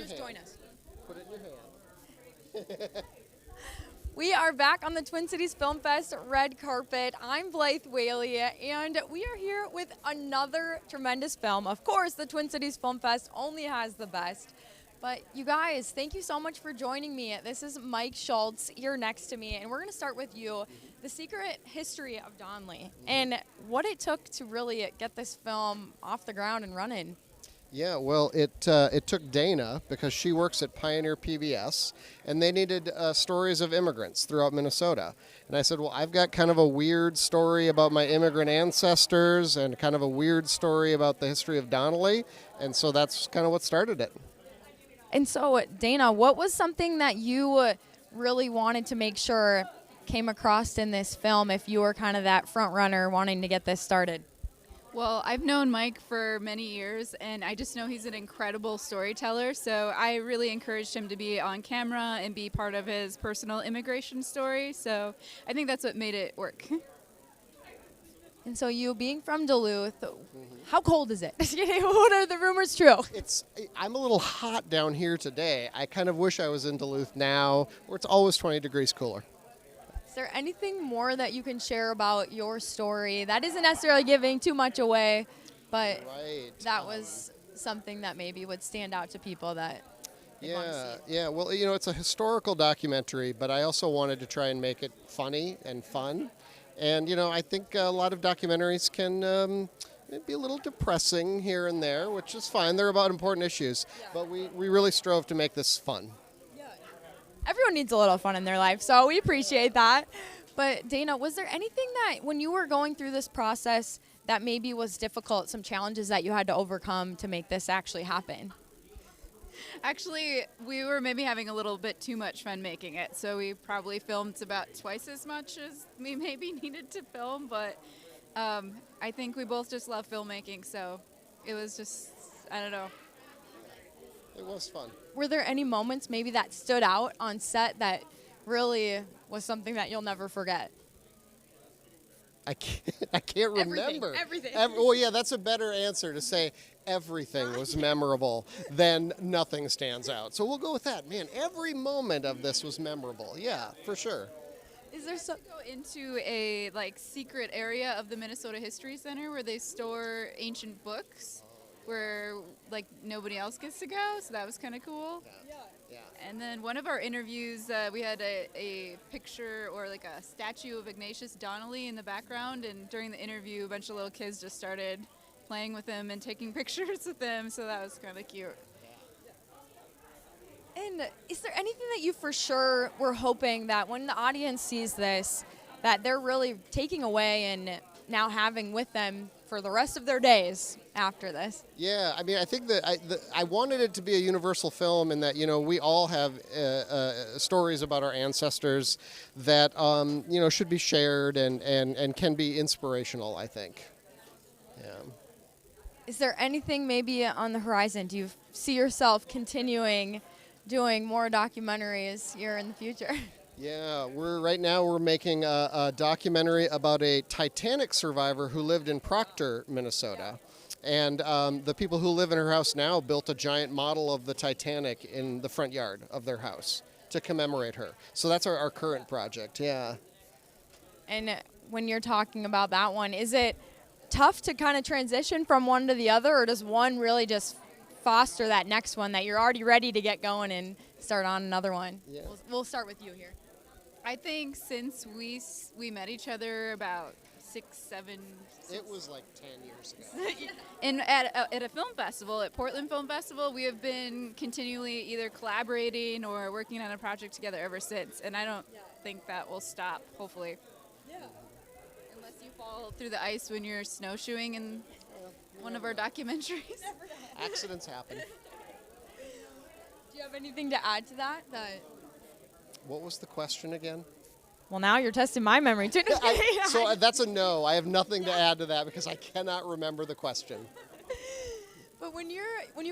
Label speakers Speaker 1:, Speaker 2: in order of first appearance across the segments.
Speaker 1: just
Speaker 2: hand.
Speaker 1: join us.
Speaker 2: Put it in your hand.
Speaker 1: We are back on the Twin Cities Film Fest red carpet. I'm Blythe Whaley, and we are here with another tremendous film. Of course, the Twin Cities Film Fest only has the best. But you guys, thank you so much for joining me. This is Mike Schultz here next to me, and we're going to start with you. The secret history of Donnelly and what it took to really get this film off the ground and running.
Speaker 2: Yeah, well, it took Dana, because she works at Pioneer PBS, and they needed stories of immigrants throughout Minnesota. And I said, well, I've got kind of a weird story about my immigrant ancestors and kind of a weird story about the history of Donnelly, and so that's kind of what started it.
Speaker 1: And so, Dana, what was something that you really wanted to make sure came across in this film if you were kind of that front runner wanting to get this started?
Speaker 3: Well, I've known Mike for many years, and I just know he's an incredible storyteller, so I really encouraged him to be on camera and be part of his personal immigration story, so I think that's what made it work.
Speaker 1: And so you being from Duluth, how cold is it? What are the rumors true?
Speaker 2: I'm a little hot down here today. I kind of wish I was in Duluth now, where it's always 20 degrees cooler.
Speaker 1: Is there anything more that you can share about your story that isn't necessarily giving too much away, but that was something that maybe would stand out to people that they want to see?
Speaker 2: Yeah. Well, it's a historical documentary, but I also wanted to try and make it funny and fun. And, I think a lot of documentaries can be a little depressing here and there, which is fine. They're about important issues. Yeah. But we really strove to make this fun.
Speaker 1: Everyone needs a little fun in their life, so we appreciate that. But Dana, was there anything that when you were going through this process that maybe was difficult, some challenges that you had to overcome to make this actually happen?
Speaker 3: Actually, we were maybe having a little bit too much fun making it, so we probably filmed about twice as much as we maybe needed to film, but I think we both just love filmmaking, so it was just, I don't know.
Speaker 2: It was fun.
Speaker 1: Were there any moments maybe that stood out on set that really was something that you'll never forget?
Speaker 2: I can't remember.
Speaker 1: Everything.
Speaker 2: Well, yeah, that's a better answer to say everything was memorable than nothing stands out. So we'll go with that. Man, every moment of this was memorable. Yeah, for sure.
Speaker 3: Is there some go into a secret area of the Minnesota History Center where they store ancient books, where nobody else gets to go? So that was kind of cool.
Speaker 2: Yeah.
Speaker 3: And then one of our interviews, we had a picture or a statue of Ignatius Donnelly in the background, and during the interview, a bunch of little kids just started playing with him and taking pictures with him. So that was kind of cute.
Speaker 1: And is there anything that you for sure were hoping that when the audience sees this, that they're really taking away and now having with them for the rest of their days after this?
Speaker 2: Yeah, I mean, I think that I wanted it to be a universal film in that, we all have stories about our ancestors that, should be shared and can be inspirational, I think. Yeah.
Speaker 1: Is there anything maybe on the horizon? Do you see yourself continuing doing more documentaries here in the future?
Speaker 2: Yeah, right now we're making a documentary about a Titanic survivor who lived in Proctor, Minnesota. And the people who live in her house now built a giant model of the Titanic in the front yard of their house to commemorate her. So that's our current project, yeah.
Speaker 1: And when you're talking about that one, is it tough to kind of transition from one to the other, or does one really just foster that next one that you're already ready to get going and start on another one?
Speaker 2: Yeah.
Speaker 1: We'll start with you here.
Speaker 3: I think since we met each other about 7.
Speaker 2: It was 10 years ago.
Speaker 3: And at a film festival, at Portland Film Festival, we have been continually either collaborating or working on a project together ever since. And I don't think that will stop, hopefully. Yeah. Unless you fall through the ice when you're snowshoeing in one of our documentaries.
Speaker 2: Accidents happen.
Speaker 1: Do you have anything to add to that?
Speaker 2: What was the question again?
Speaker 1: Well, now you're testing my memory too.
Speaker 2: So that's a no. I have nothing to add to that because I cannot remember the question.
Speaker 1: But when you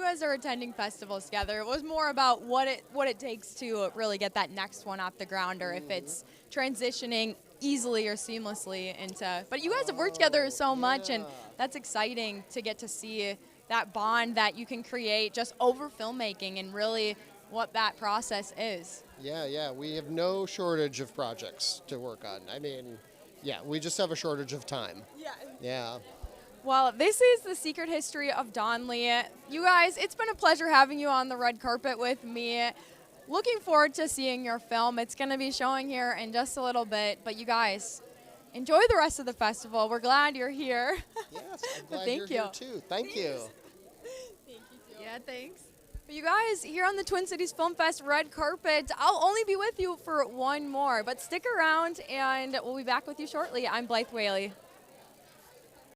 Speaker 1: guys are attending festivals together, it was more about what it takes to really get that next one off the ground, or if it's transitioning easily or seamlessly into. But you guys have worked together so much, and that's exciting to get to see that bond that you can create just over filmmaking and really what that process is.
Speaker 2: Yeah. We have no shortage of projects to work on. I mean, yeah, we just have a shortage of time. Yeah.
Speaker 1: Well, this is the secret history of Donnelly. You guys, it's been a pleasure having you on the red carpet with me. Looking forward to seeing your film. It's going to be showing here in just a little bit. But you guys, enjoy the rest of the festival. We're glad you're here.
Speaker 2: Yes, I'm glad
Speaker 1: Thank
Speaker 2: you're
Speaker 1: you.
Speaker 2: here too. Thank you.
Speaker 3: Yeah, thanks.
Speaker 1: But you guys, here on the Twin Cities Film Fest red carpet, I'll only be with you for one more. But stick around, and we'll be back with you shortly. I'm Blythe Whaley.